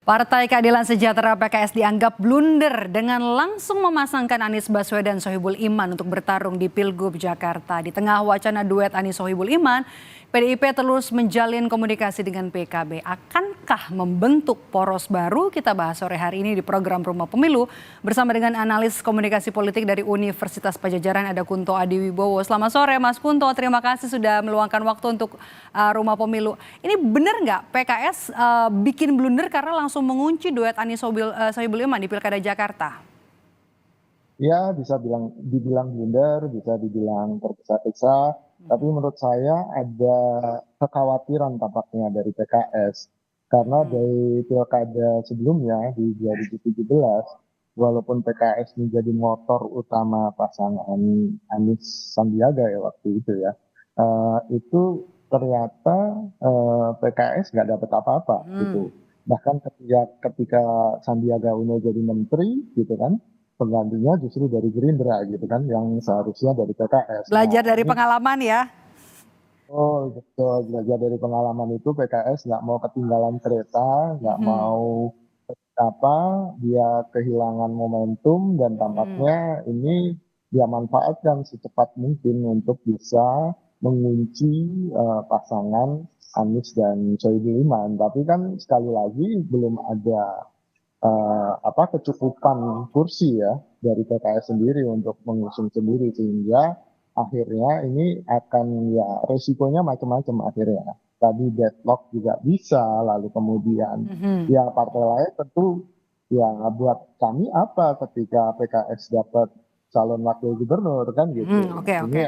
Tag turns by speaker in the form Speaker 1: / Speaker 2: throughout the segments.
Speaker 1: Partai Keadilan Sejahtera (PKS) dianggap blunder dengan langsung memasangkan Anies Baswedan Sohibul Iman untuk bertarung di Pilgub Jakarta. Di tengah wacana duet Anies Sohibul Iman, PDIP terus menjalin komunikasi dengan PKB. Akankah membentuk poros baru? Kita bahas sore hari ini di program Rumah Pemilu bersama dengan analis komunikasi politik dari Universitas Padjadjaran, ada Kunto Adiwibowo. Selamat sore Mas Kunto, terima kasih sudah meluangkan waktu untuk Rumah Pemilu. Ini benar nggak PKS bikin blunder karena langsung mengunci duet Anies Sohibul Iman di Pilkada Jakarta?
Speaker 2: Ya, bisa dibilang blunder, bisa dibilang tergesa-gesa, tapi menurut saya ada kekhawatiran tampaknya dari PKS. Karena dari pilkada sebelumnya di 2017, walaupun PKS menjadi motor utama pasangan Anies Sandiaga ya waktu itu ya, itu ternyata PKS nggak dapat apa-apa gitu. Bahkan ketika Sandiaga Uno jadi menteri gitu kan, penggantinya justru dari Gerindra gitu kan, yang seharusnya dari PKS.
Speaker 1: Belajar
Speaker 2: Nah,
Speaker 1: dari
Speaker 2: ini
Speaker 1: pengalaman ya.
Speaker 2: betul, belajar dari pengalaman itu PKS nggak mau ketinggalan kereta, nggak
Speaker 1: Mhm.
Speaker 2: mau apa dia kehilangan momentum dan tampaknya ini dia manfaatkan secepat mungkin untuk bisa mengunci pasangan Anies dan Sohibul Iman. Tapi kan sekali lagi belum ada kecukupan kursi ya dari PKS sendiri untuk mengusung sendiri, sehingga akhirnya ini akan ya resikonya macam-macam akhirnya. Tadi deadlock juga bisa, lalu kemudian
Speaker 1: Mhm.
Speaker 2: ya partai lain tentu ya buat kami apa ketika PKS dapat calon wakil gubernur kan
Speaker 1: Mhm.
Speaker 2: gitu.
Speaker 1: Oke, oke.
Speaker 2: Ini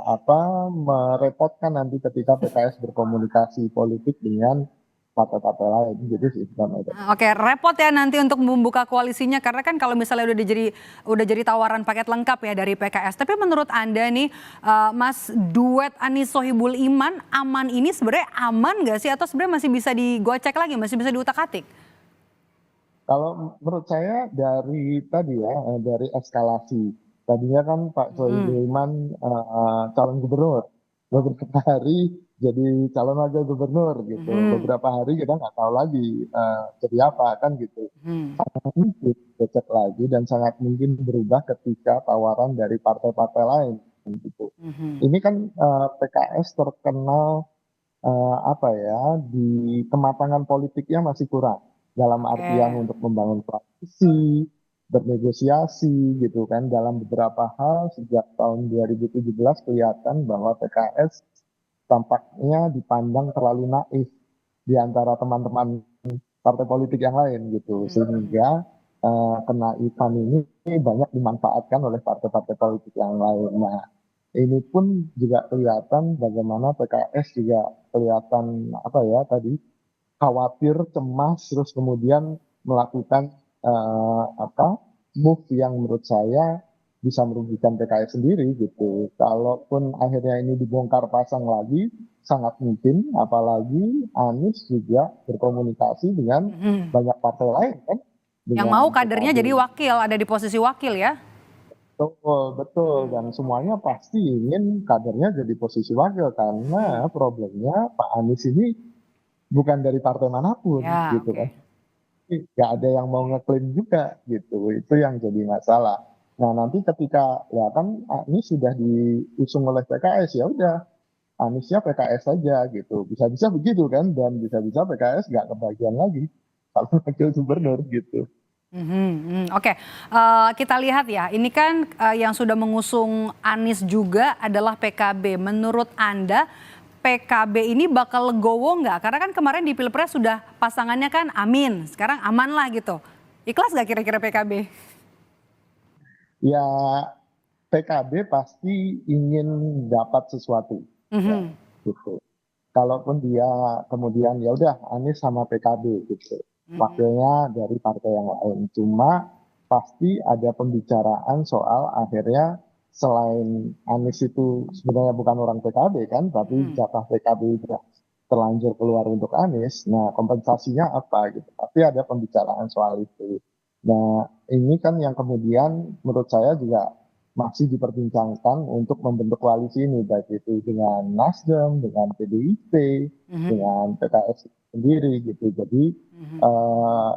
Speaker 2: akan merepotkan nanti ketika PKS berkomunikasi politik dengan partai-partai lain gitu sih sebenarnya.
Speaker 1: Oke, repot ya nanti untuk membuka koalisinya karena kan kalau misalnya udah jadi tawaran paket lengkap ya dari PKS. Tapi menurut Anda nih, Mas, duet Anies Sohibul Iman aman ini sebenarnya aman nggak sih, atau sebenarnya masih bisa digocek lagi, masih bisa diutak-atik?
Speaker 2: Kalau menurut saya dari tadi ya, dari eskalasi. Tadinya kan Pak
Speaker 1: Mhm.
Speaker 2: Sohibul Iman calon gubernur, beberapa hari jadi calon wakil gubernur gitu.
Speaker 1: Mhm.
Speaker 2: Beberapa hari kita nggak tahu lagi jadi apa kan gitu.
Speaker 1: Mhm.
Speaker 2: Mungkin becek lagi dan sangat mungkin berubah ketika tawaran dari partai-partai lain gitu.
Speaker 1: Mhm.
Speaker 2: Ini kan PKS terkenal apa ya, di kematangan politiknya masih kurang dalam
Speaker 1: Oke.
Speaker 2: artian untuk membangun koalisi, bernegosiasi gitu kan. Dalam beberapa hal sejak tahun 2017 kelihatan bahwa PKS tampaknya dipandang terlalu naif di antara teman-teman partai politik yang lain gitu,
Speaker 1: Mhm.
Speaker 2: sehingga kenaifan ini banyak dimanfaatkan oleh partai-partai politik yang lain. Nah, ini pun juga kelihatan bagaimana PKS juga kelihatan apa ya tadi, khawatir, cemas, terus kemudian melakukan move yang menurut saya bisa merugikan PKS sendiri gitu. Kalaupun akhirnya ini dibongkar pasang lagi, sangat mungkin, apalagi Anies juga berkomunikasi dengan
Speaker 1: Mhm.
Speaker 2: banyak partai lain kan,
Speaker 1: Yang mau
Speaker 2: dengan
Speaker 1: kadernya
Speaker 2: PKB.
Speaker 1: jadi wakil, ada di posisi wakil ya?
Speaker 2: Betul, betul. Dan
Speaker 1: Mhm.
Speaker 2: semuanya pasti ingin kadernya jadi posisi wakil, karena
Speaker 1: Mhm.
Speaker 2: problemnya Pak Anies ini bukan dari partai manapun
Speaker 1: Ya,
Speaker 2: gitu
Speaker 1: oke.
Speaker 2: kan. Nggak ada yang mau ngeklaim juga gitu, itu yang jadi masalah. Nah, nanti ketika ya kan Anies sudah diusung oleh PKS, ya udah Aniesnya PKS saja gitu, bisa-bisa begitu kan, dan bisa-bisa PKS nggak kebagian lagi kalau wakil gubernur gitu.
Speaker 1: Mhm. Mhm. Oke, kita lihat ya, ini kan yang sudah mengusung Anies juga adalah PKB. Menurut Anda PKB ini bakal legowo nggak? Karena kan kemarin di Pilpres sudah pasangannya kan Amin, sekarang aman lah gitu. Ikhlas nggak kira-kira PKB?
Speaker 2: Ya, PKB pasti ingin dapat sesuatu ya
Speaker 1: Mhm.
Speaker 2: gitu. Kalaupun dia kemudian ya udah Anies sama PKB gitu,
Speaker 1: Mhm.
Speaker 2: wakilnya dari partai yang lain, cuma pasti ada pembicaraan soal akhirnya selain Anies itu sebenarnya bukan orang PKB kan, tapi
Speaker 1: Mhm.
Speaker 2: jatah PKB sudah terlanjur keluar untuk Anies, nah kompensasinya apa gitu, tapi ada pembicaraan soal itu. Nah, ini kan yang kemudian menurut saya juga masih diperbincangkan untuk membentuk koalisi ini, baik itu dengan Nasdem, dengan PDIP,
Speaker 1: Mhm,
Speaker 2: dengan PKS sendiri gitu. Jadi
Speaker 1: mhm.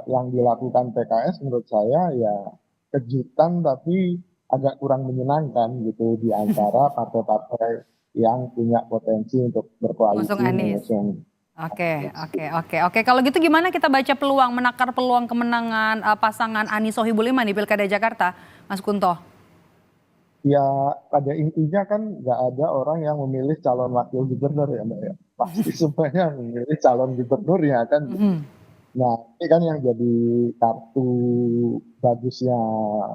Speaker 2: yang dilakukan PKS menurut saya ya kejutan tapi agak kurang menyenangkan gitu di antara partai-partai yang punya potensi untuk
Speaker 1: Ngusung
Speaker 2: berkoalisi
Speaker 1: Anies.
Speaker 2: mengusung
Speaker 1: Oke,
Speaker 2: Anies
Speaker 1: oke,
Speaker 2: gitu.
Speaker 1: oke, oke. Kalau gitu gimana kita baca peluang, menakar peluang kemenangan pasangan Anies Sohibul Iman di Pilkada Jakarta, Mas Kunto?
Speaker 2: Ya pada intinya kan nggak ada orang yang memilih calon wakil gubernur ya Mbak ya. Pasti semuanya memilih calon gubernurnya kan gitu.
Speaker 1: Mhm.
Speaker 2: Nah, ini kan yang jadi kartu bagusnya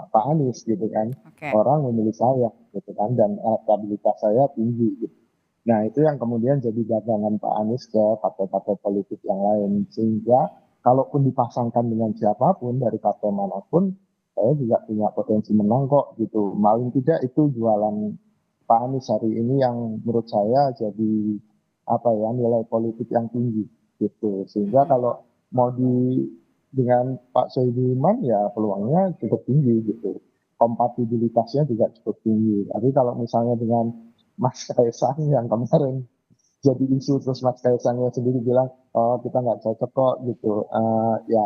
Speaker 2: Pak Anies gitu kan.
Speaker 1: Oke.
Speaker 2: Orang memilih saya gitu kan dan elektabilitas saya tinggi gitu. Nah, itu yang kemudian jadi dagangan Pak Anies ke partai-partai politik yang lain. Sehingga kalaupun dipasangkan dengan siapapun dari partai manapun, saya juga punya potensi menang kok gitu. Paling tidak itu jualan Pak Anies hari ini yang menurut saya jadi apa ya nilai politik yang tinggi gitu. Sehingga
Speaker 1: Mhm.
Speaker 2: kalau mau dengan Pak Soebul Iman ya peluangnya cukup tinggi gitu. Kompatibilitasnya juga cukup tinggi. Tapi kalau misalnya dengan Mas Kaisang yang kemarin jadi isu terus Mas Kaisangnya sendiri bilang oh kita nggak cocok kok gitu. Ya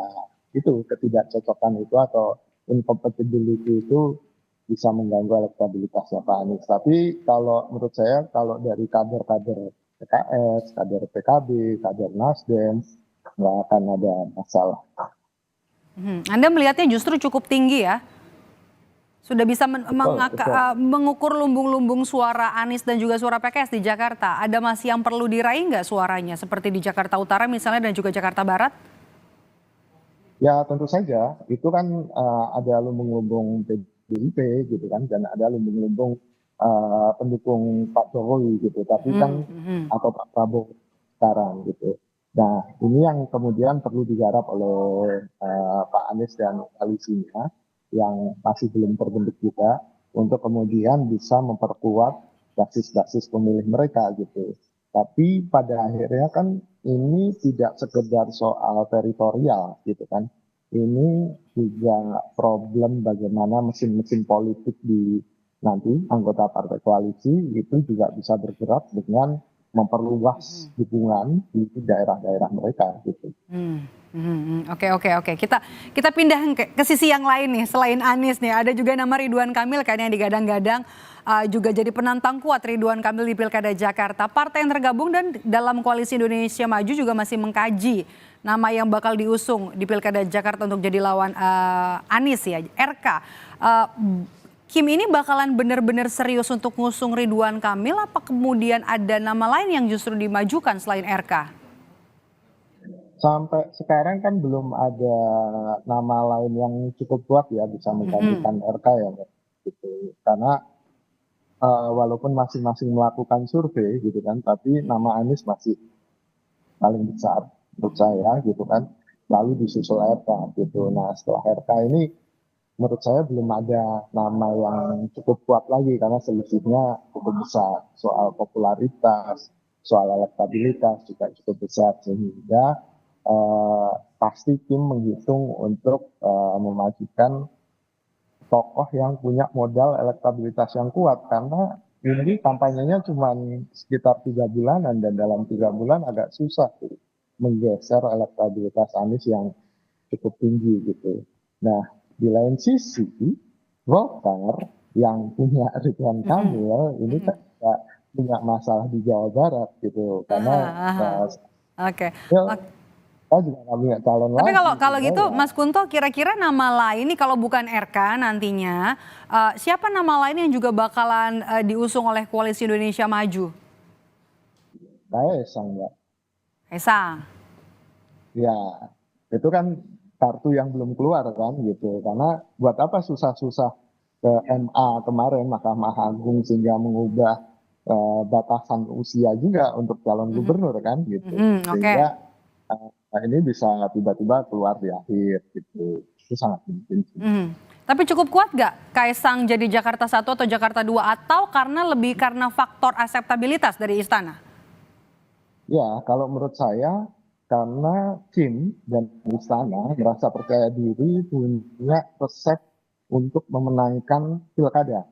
Speaker 2: itu ketidakcocokan itu atau incompatibility itu bisa mengganggu elektabilitasnya Pak Anies. Tapi kalau menurut saya kalau dari kader-kader PKS, kader PKB, kader Nasdem nggak akan ada masalah.
Speaker 1: Mhm. Anda melihatnya justru cukup tinggi ya? Sudah bisa
Speaker 2: Betul, betul.
Speaker 1: mengukur lumbung-lumbung suara Anies dan juga suara PKS di Jakarta. Ada masih yang perlu diraih nggak suaranya? Seperti di Jakarta Utara misalnya dan juga Jakarta Barat?
Speaker 2: Ya tentu saja itu kan ada lumbung-lumbung PDIP gitu kan dan ada lumbung-lumbung pendukung Pak Jokowi gitu. Tapi kan
Speaker 1: Mhm, mhm.
Speaker 2: atau Pak Prabowo sekarang gitu. Nah ini yang kemudian perlu digarap oleh Pak Anies dan koalisinya yang masih belum terbentuk juga untuk kemudian bisa memperkuat basis-basis pemilih mereka gitu. Tapi pada akhirnya kan ini tidak sekedar soal teritorial gitu kan. Ini juga problem bagaimana mesin-mesin politik di nanti anggota partai koalisi itu juga bisa bergerak dengan memperluas dukungan di daerah-daerah mereka gitu.
Speaker 1: Hmm, mhm, mhm. Oke, oke, oke. Kita pindah ke sisi yang lain nih, selain Anies nih, ada juga nama Ridwan Kamil kan yang digadang-gadang juga jadi penantang kuat Ridwan Kamil di Pilkada Jakarta. Partai yang tergabung dan dalam Koalisi Indonesia Maju juga masih mengkaji nama yang bakal diusung di Pilkada Jakarta untuk jadi lawan Anies ya, RK. Eh, Kim ini bakalan benar-benar serius untuk ngusung Ridwan Kamil apa kemudian ada nama lain yang justru dimajukan selain RK?
Speaker 2: Sampai sekarang kan belum ada nama lain yang cukup kuat ya bisa
Speaker 1: Mhm.
Speaker 2: menggantikan RK ya Mbak. Gitu. Karena walaupun masing-masing melakukan survei gitu kan, tapi nama Anies masih paling besar menurut saya gitu kan. Lalu disusul RK gitu. Nah setelah RK ini menurut saya belum ada nama yang cukup kuat lagi karena selisihnya cukup besar soal popularitas, soal elektabilitas juga cukup besar sehingga pasti tim menghitung untuk memajukan tokoh yang punya modal elektabilitas yang kuat karena ini kampanyenya cuma sekitar 3 bulanan dan dalam 3 bulan agak susah tuh menggeser elektabilitas Anies yang cukup tinggi gitu. Nah, di lain sisi, Golkar yang punya Ridwan
Speaker 1: Mhm,
Speaker 2: Kamil ini
Speaker 1: mhm.
Speaker 2: kan juga punya masalah di Jawa Barat gitu. Karena
Speaker 1: Aha, aha. Oke.
Speaker 2: ya,
Speaker 1: Ok,
Speaker 2: saya juga nggak punya calon
Speaker 1: tapi
Speaker 2: lagi
Speaker 1: kalau kalau
Speaker 2: sehingga
Speaker 1: gitu
Speaker 2: ya
Speaker 1: Mas Kunto kira-kira nama lain nih kalau bukan RK nantinya, siapa nama lain yang juga bakalan, diusung oleh Koalisi Indonesia Maju?
Speaker 2: Kaisang ya.
Speaker 1: Kaisang?
Speaker 2: Ya, itu kan kartu yang belum keluar kan gitu. Karena buat apa susah-susah ke MA kemarin Mahkamah Agung sehingga mengubah batasan usia juga untuk calon
Speaker 1: Mhm,
Speaker 2: gubernur kan gitu.
Speaker 1: mhm, oke.
Speaker 2: Sehingga ini bisa tiba-tiba keluar di akhir gitu. Itu sangat mungkin sih.
Speaker 1: Mhm. Tapi cukup kuat nggak Kaisang jadi Jakarta Satu atau Jakarta Dua atau karena faktor akseptabilitas dari istana?
Speaker 2: Ya, kalau menurut saya karena Kim dan istana merasa percaya diri punya resep untuk memenangkan pilkada.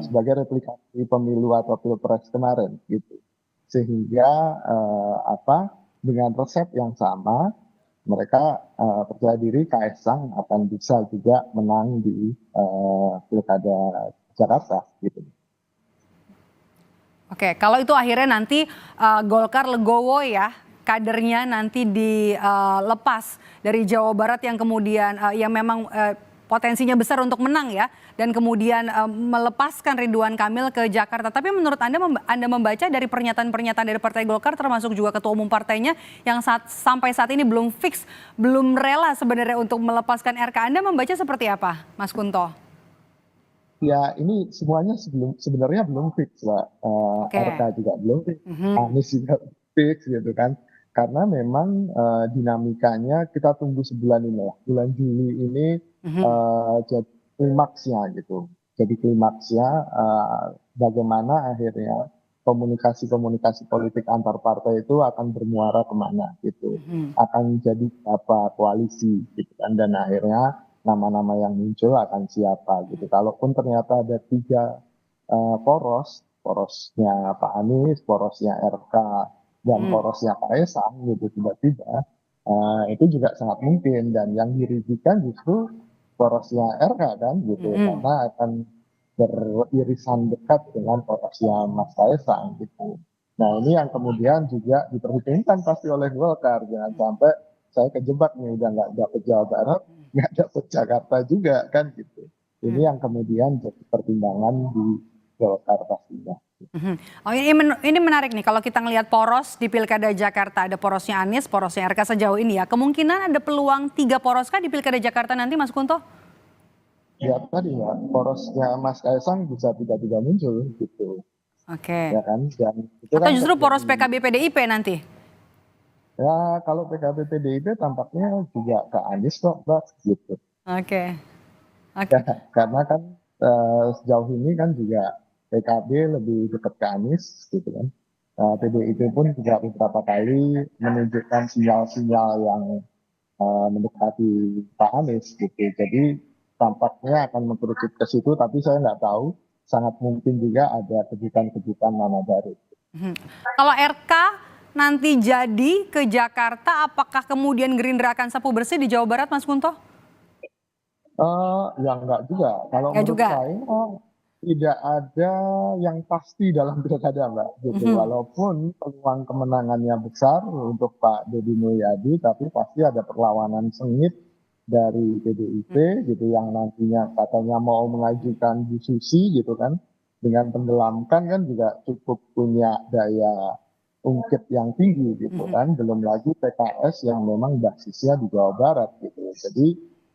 Speaker 2: sebagai replikasi pemilu atau pilpres kemarin gitu. Sehingga dengan resep yang sama mereka percaya diri Kaesang akan bisa juga menang di pilkada Jakarta gitu.
Speaker 1: Oke, kalau itu akhirnya nanti Golkar legowo ya, kadernya nanti dilepas dari Jawa Barat yang kemudian yang memang potensinya besar untuk menang ya, dan kemudian melepaskan Ridwan Kamil ke Jakarta. Tapi menurut Anda membaca dari pernyataan-pernyataan dari Partai Golkar termasuk juga Ketua Umum partainya yang sampai saat ini belum fix, belum rela sebenarnya untuk melepaskan RK. Anda membaca seperti apa, Mas Kunto?
Speaker 2: Ya ini semuanya sebenarnya belum fix Mbak. RK juga belum fix, Anies juga fix gitu kan. Karena memang dinamikanya kita tunggu sebulan ini lah. Bulan Juli ini jadi klimaksnya gitu. Jadi klimaksnya bagaimana akhirnya komunikasi politik antar partai itu akan bermuara kemana gitu. Akan jadi apa koalisi gitu kan. Dan akhirnya nama-nama yang muncul akan siapa gitu. Kalaupun ternyata ada 3 porosnya Pak Anies, porosnya RK, dan porosnya Kaesang gitu tiba-tiba, itu juga sangat mungkin. Dan yang dirugikan justru porosnya RK kan gitu, karena akan beririsan dekat dengan porosnya Mas Kaesang gitu. Nah ini yang kemudian juga diperhitungkan pasti oleh Golkar, jangan sampai saya kejebak nih udah nggak dapet Jawa Barat, nggak dapet Jakarta juga kan gitu. Ini yang kemudian jadi pertimbangan di Golkar pastinya.
Speaker 1: Oh ini menarik nih, kalau kita ngelihat poros di Pilkada Jakarta, ada porosnya Anies, porosnya RK sejauh ini ya. Kemungkinan ada peluang 3 poros kah di Pilkada Jakarta nanti, Mas Kunto?
Speaker 2: Ya tadi ya, porosnya Mas Kaesang bisa tiba-tiba muncul gitu.
Speaker 1: Oke.
Speaker 2: Ya kan? Dan itu
Speaker 1: atau
Speaker 2: kan
Speaker 1: justru poros PKB PDIP nanti?
Speaker 2: Ya kalau PKB PDIP tampaknya juga ke Anies kok Mbak gitu.
Speaker 1: Oke.
Speaker 2: Ya, karena kan sejauh ini kan juga PKB lebih dekat ke Anies gitu kan. PDIP pun juga beberapa kali menunjukkan sinyal-sinyal yang mendekati Pak Anies gitu. Jadi tampaknya akan mengkerucut ke situ, tapi saya nggak tahu. Sangat mungkin juga ada kejutan-kejutan nama baru.
Speaker 1: Kalau RK nanti jadi ke Jakarta, apakah kemudian Gerindra akan sapu bersih di Jawa Barat, Mas Kunto?
Speaker 2: Ya enggak juga. Kalau
Speaker 1: Enggak
Speaker 2: menurut
Speaker 1: juga.
Speaker 2: saya tidak ada yang pasti dalam pilkada Mbak. Gitu. Walaupun peluang kemenangannya besar untuk Pak Deddy Mulyadi, tapi pasti ada perlawanan sengit dari PDIP gitu yang nantinya katanya mau mengajukan Bu Susi gitu kan. Dengan tenggelamkan kan juga cukup punya daya ungkit yang tinggi gitu kan. Belum lagi PKS yang memang basisnya di Jawa Barat gitu. Jadi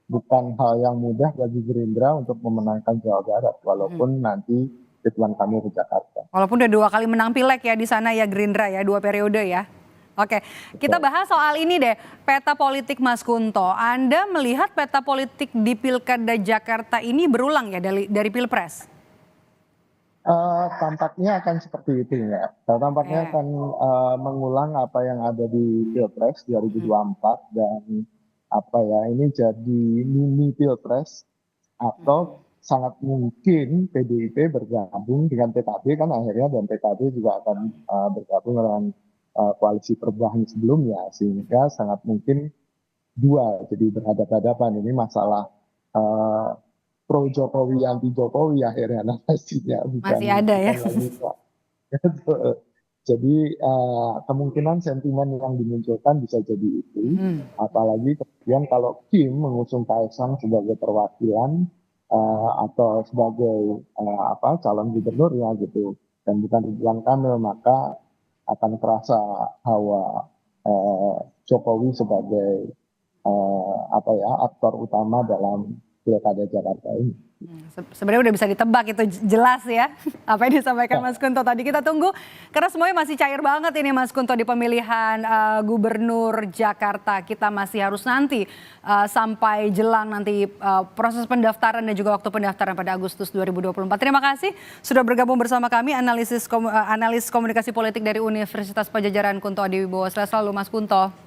Speaker 2: bukan hal yang mudah bagi Gerindra untuk memenangkan Jawa Barat, walaupun nanti Ridwan Kamil ke Jakarta.
Speaker 1: Walaupun udah 2 kali menang pileg ya di sana ya Gerindra ya, 2 periode ya. Oke, kita bahas soal ini deh, peta politik Mas Kunto. Anda melihat peta politik di Pilkada Jakarta ini berulang ya dari Pilpres?
Speaker 2: Tampaknya akan seperti itu ya. Tampaknya akan mengulang apa yang ada di Pilpres 2024 dan ini jadi mini Pilpres atau sangat mungkin PDIP bergabung dengan PKB kan akhirnya, dan PKB juga akan bergabung dengan koalisi perubahan sebelumnya, sehingga sangat mungkin 2 jadi berhadapan-hadapan. Ini masalah pro Jokowi anti Jokowi akhirnya narasinya,
Speaker 1: Masih ada ya.
Speaker 2: Jadi kemungkinan sentimen yang dimunculkan bisa jadi itu. Apalagi kemudian kalau Kim mengusung Kaesang sebagai perwakilan atau sebagai calon gubernur ya gitu, dan bukan Ridwan Kamil, maka akan terasa hawa Jokowi sebagai aktor utama dalam Pilkada Jakarta ini.
Speaker 1: Sebenarnya udah bisa ditebak, itu jelas ya apa yang disampaikan Mas Kunto tadi. Kita tunggu karena semuanya masih cair banget ini Mas Kunto di pemilihan Gubernur Jakarta. Kita masih harus nanti sampai jelang nanti proses pendaftaran dan juga waktu pendaftaran pada Agustus 2024. Terima kasih sudah bergabung bersama kami analis komunikasi politik dari Universitas Padjadjaran Kunto Adiwibowo. Selalu Mas Kunto.